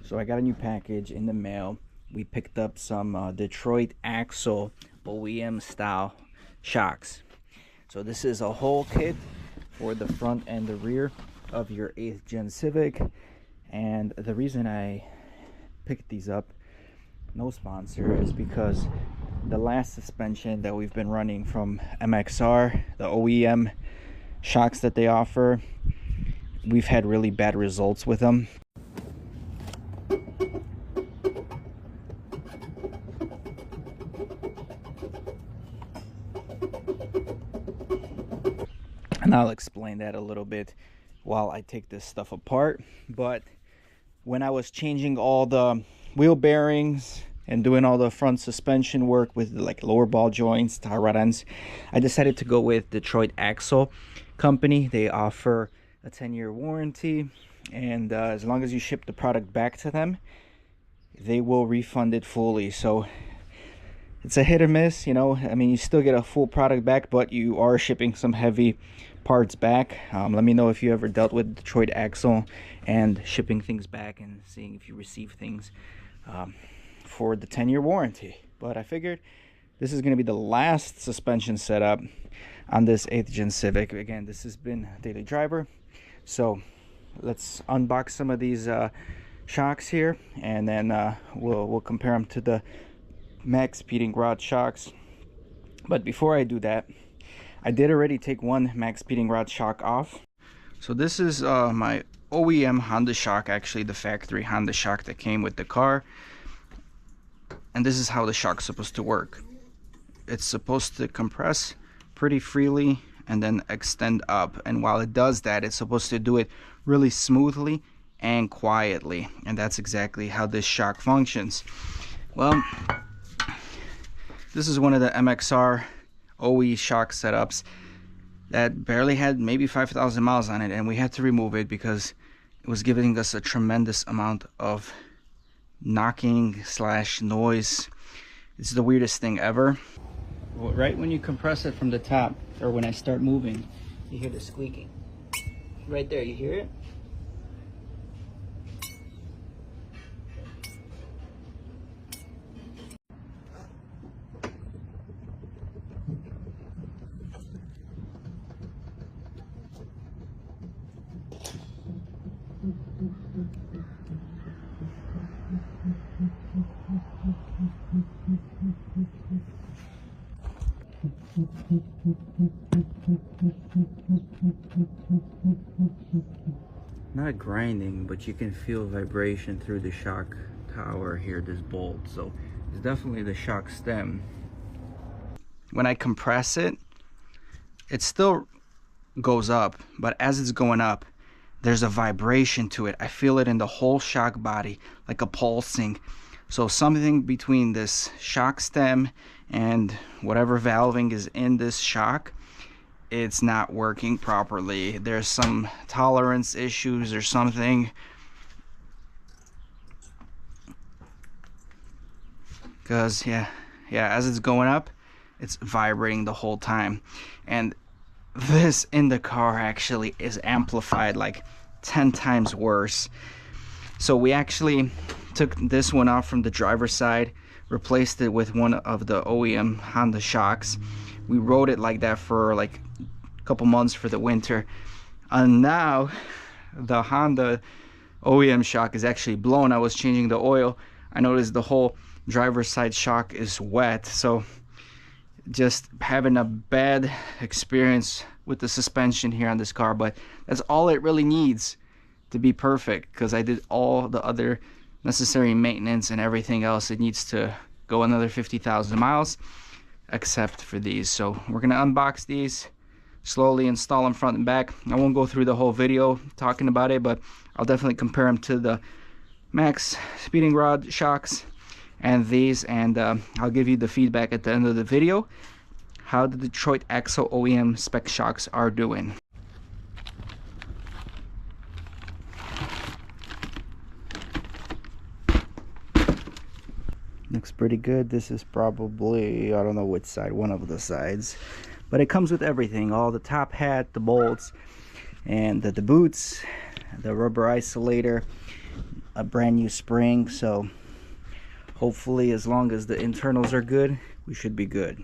So I got a new package in the mail. We picked up some Detroit Axle OEM style shocks. So this is a whole kit for the front and the rear of your 8th gen Civic. And the reason I picked these up, no sponsor, is because the last suspension that we've been running from MXR, the OEM shocks that they offer, we've had really bad results with them. And I'll explain that a little bit while I take this stuff apart. But when I was changing all the wheel bearings and doing all the front suspension work with like lower ball joints, tie rod ends, I decided to go with Detroit Axle Company. They offer a 10-year warranty, and as long as you ship the product back to them, they will refund it fully. So it's a hit or miss, you know. I mean, you still get a full product back, but you are shipping some heavy parts back. Let me know if you ever dealt with Detroit Axle and shipping things back and seeing if you receive things for the 10-year warranty. But I figured this is going to be the last suspension setup on this 8th gen Civic. Again, this has been daily driver. So let's unbox some of these shocks here, and then we'll compare them to the max speeding rod shocks. But before I do that, I did already take one max speeding rod shock off. So this is my OEM Honda shock, actually the factory Honda shock that came with the car. And this is how the shock's supposed to work. It's supposed to compress pretty freely and then extend up. And while it does that, it's supposed to do it really smoothly and quietly. And that's exactly how this shock functions. Well, this is one of the MXR OE shock setups that barely had maybe 5,000 miles on it, and we had to remove it because it was giving us a tremendous amount of knocking slash noise. It's the weirdest thing ever. Right when you compress it from the top, or when I start moving, you hear the squeaking. Right there, you hear it? Not grinding, but you can feel vibration through the shock tower here, this bolt. So it's definitely the shock stem. When I compress it, it still goes up, but as it's going up, there's a vibration to it. I feel it in the whole shock body, like a pulsing. So something between this shock stem and whatever valving is in this shock, it's not working properly. There's some tolerance issues or something. Because yeah, as it's going up, it's vibrating the whole time. And this in the car actually is amplified like 10 times worse. So we actually took this one off from the driver's side, replaced it with one of the OEM Honda shocks. We rode it like that for like a couple months for the winter, and now the Honda OEM shock is actually blown. I was changing the oil, I noticed the whole driver's side shock is wet. So just having a bad experience with the suspension here on this car, but that's all it really needs to be perfect, because I did all the other necessary maintenance and everything else. It needs to go another 50,000 miles except for these. So we're gonna unbox these, slowly install them front and back. I won't go through the whole video talking about it, but I'll definitely compare them to the max speeding rod shocks and these, and I'll give you the feedback at the end of the video how the Detroit Axle OEM spec shocks are doing. Looks pretty good. This is probably, I don't know which side, one of the sides, but it comes with everything, all the top hat, the bolts, and the boots, the rubber isolator, a brand new spring, so hopefully as long as the internals are good, we should be good.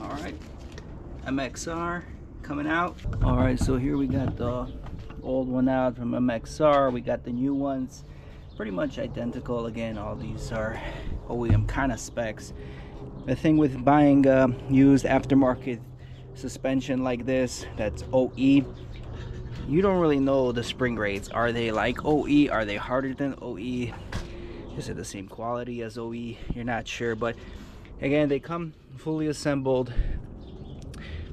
Alright, MXR coming out. Alright, so here we got the old one out from MXR. We got the new ones, pretty much identical. Again, all these are OEM kind of specs. The thing with buying used aftermarket suspension like this, that's OE, you don't really know the spring rates. Are they like OE? Are they harder than OE? Is it the same quality as OE? You're not sure. But again, they come fully assembled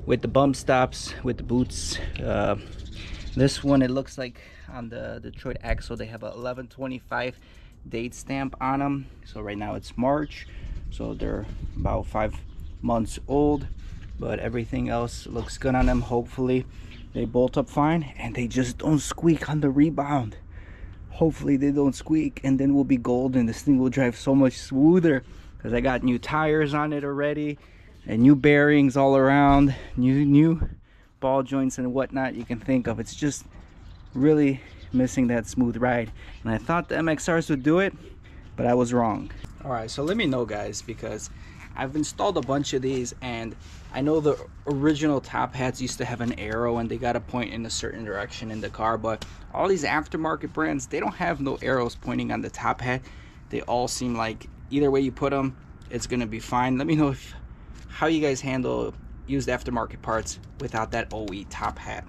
with the bump stops, with the boots. This one, it looks like on the Detroit axle they have a 11/25 date stamp on them. So right now it's March, so they're about 5 months old, but everything else looks good on them. Hopefully they bolt up fine and they just don't squeak on the rebound. Hopefully they don't squeak, and then we'll be golden. This thing will drive so much smoother because I got new tires on it already and new bearings all around, new ball joints and whatnot you can think of. It's just really missing that smooth ride, and I thought the MXRs would do it, but I was wrong. All right, so let me know, guys, because I've installed a bunch of these, and I know the original top hats used to have an arrow and they got to point in a certain direction in the car, but all these aftermarket brands, they don't have no arrows pointing on the top hat. They all seem like either way you put them, it's gonna be fine. Let me know how you guys handle used aftermarket parts without that OE top hat.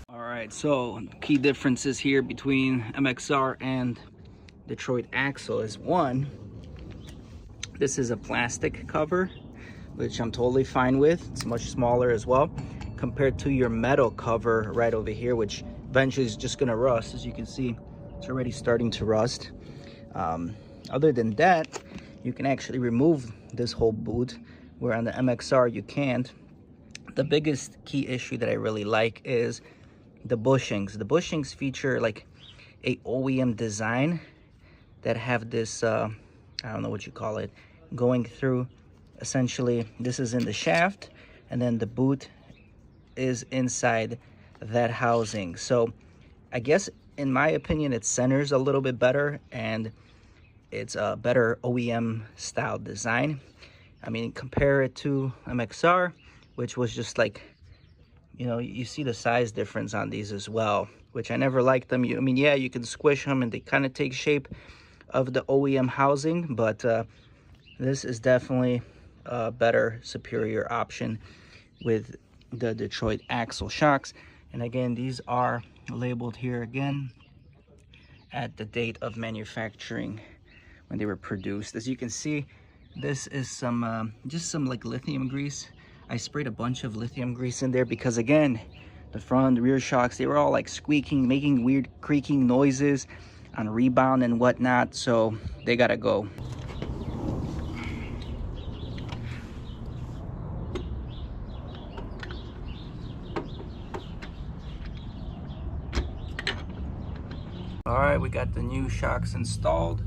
Alright, so key differences here between MXR and Detroit axle is, one, this is a plastic cover, which I'm totally fine with. It's much smaller as well compared to your metal cover right over here, which eventually is just gonna rust. As you can see, it's already starting to rust. Other than that, you can actually remove this whole boot, where on the MXR you can't. The biggest key issue that I really like is the bushings. The bushings feature like a OEM design that have this I don't know what you call it, going through. Essentially, this is in the shaft, and then the boot is inside that housing. So I guess in my opinion it centers a little bit better, and it's a better OEM style design. I mean, compare it to MXR, which was just like, you know, you see the size difference on these as well, which I never liked them. I mean, yeah, you can squish them and they kind of take shape of the OEM housing, but this is definitely a better, superior option with the Detroit axle shocks. And again, these are labeled here again at the date of manufacturing when they were produced. As you can see, this is some just some like lithium grease. I sprayed a bunch of lithium grease in there because, again, the front, the rear shocks, they were all like squeaking, making weird creaking noises on rebound and whatnot, so they gotta go. All right, we got the new shocks installed.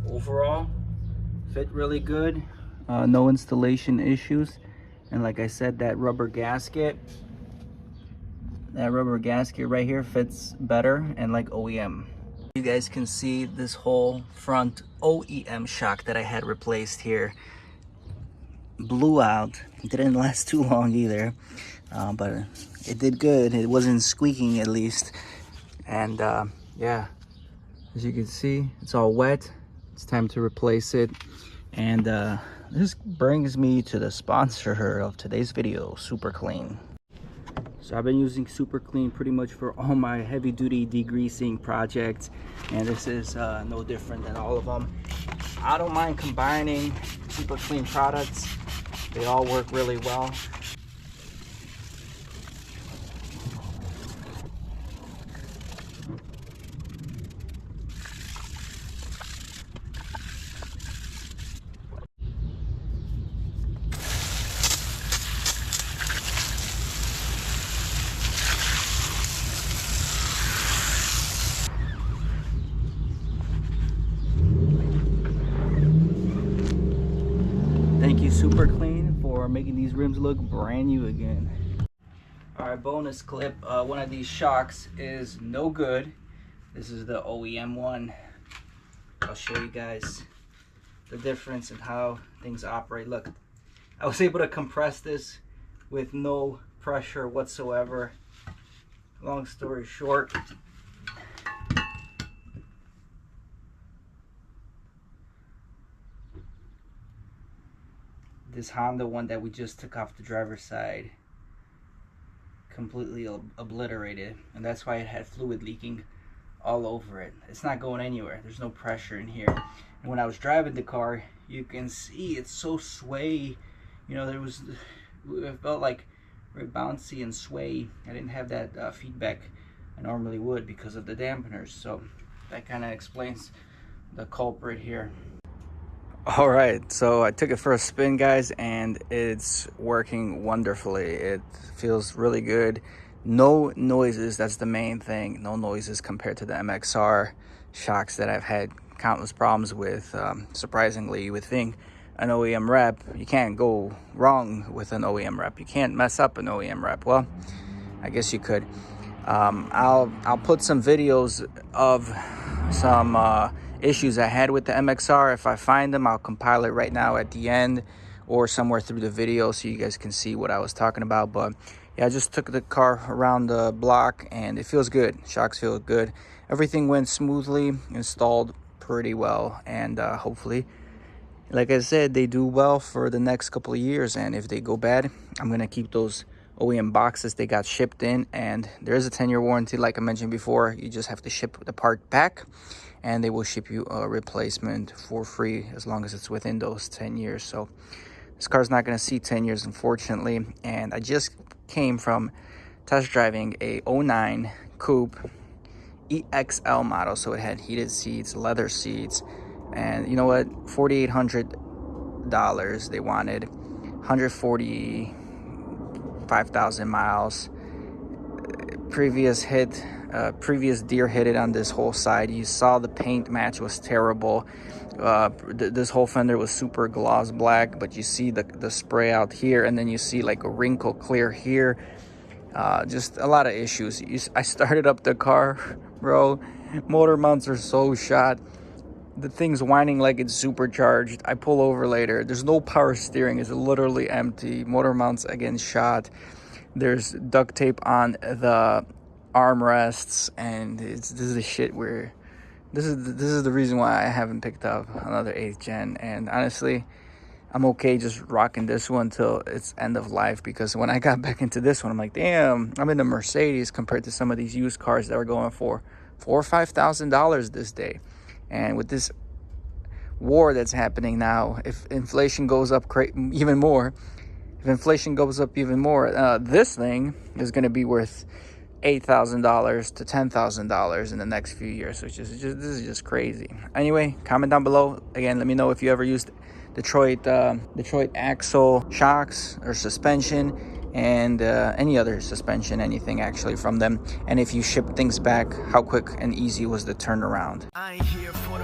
Overall, fit really good. No installation issues, and like I said, that rubber gasket right here fits better and like OEM. You guys can see this whole front OEM shock that I had replaced here blew out. It didn't last too long either, but it did good. It wasn't squeaking, at least. And yeah, as you can see, it's all wet. It's time to replace it. And this brings me to the sponsor of today's video, Super Clean. So I've been using Super Clean pretty much for all my heavy duty degreasing projects, and this is no different than all of them. I don't mind combining Super Clean products. They all work really well. Thank you, Super Clean, for making these rims look brand new again. Alright, bonus clip. One of these shocks is no good. This is the OEM one. I'll show you guys the difference in how things operate. Look, I was able to compress this with no pressure whatsoever. Long story short, this Honda one that we just took off the driver's side completely obliterated, and that's why it had fluid leaking all over it. It's not going anywhere. There's no pressure in here. And when I was driving the car, you can see it's so sway. You know, it felt like very bouncy and sway. I didn't have that feedback I normally would because of the dampeners. So that kind of explains the culprit here. All right, so I took it for a spin, guys, and it's working wonderfully. It feels really good. No noises, that's the main thing. No noises compared to the MXR shocks that I've had countless problems with. Surprisingly, you would think an OEM rep, you can't go wrong with an OEM rep. You can't mess up an OEM rep. Well, I guess you could. I'll put some videos of some issues I had with the MXR. If I find them, I'll compile it right now at the end or somewhere through the video so you guys can see what I was talking about. But yeah, I just took the car around the block and it feels good. Shocks feel good. Everything went smoothly, installed pretty well, and hopefully, like I said, they do well for the next couple of years. And if they go bad, I'm gonna keep those OEM boxes they got shipped in, and there is a 10-year warranty. Like I mentioned before, you just have to ship the part back and they will ship you a replacement for free as long as it's within those 10 years. So this car's not going to see 10 years, unfortunately. And I just came from test driving a 09 Coupe EXL model. So it had heated seats, leather seats, and you know what, $4,800 they wanted, 145,000 miles. Previous deer hit it on this whole side. You saw the paint match was terrible. This whole fender was super gloss black, but you see the spray out here, and then you see like a wrinkle clear here. Just a lot of issues. I started up the car, bro. Motor mounts are so shot. The thing's whining like it's supercharged. I pull over later. There's no power steering. It's literally empty. Motor mounts again shot. There's duct tape on the armrests, and this is the shit where this is the reason why I haven't picked up another 8th gen. And honestly, I'm okay just rocking this one till its end of life, because when I got back into this one, I'm like, damn, I'm in a Mercedes compared to some of these used cars that are going for $4,000 or $5,000 this day. And with this war that's happening now, if inflation goes up even more, this thing is going to be worth $8,000 to $10,000 in the next few years, which is this is just crazy. Anyway, comment down below. Again, let me know if you ever used Detroit axle shocks or suspension, and any other suspension, anything actually from them. And if you ship things back, how quick and easy was the turnaround? I ain't here for the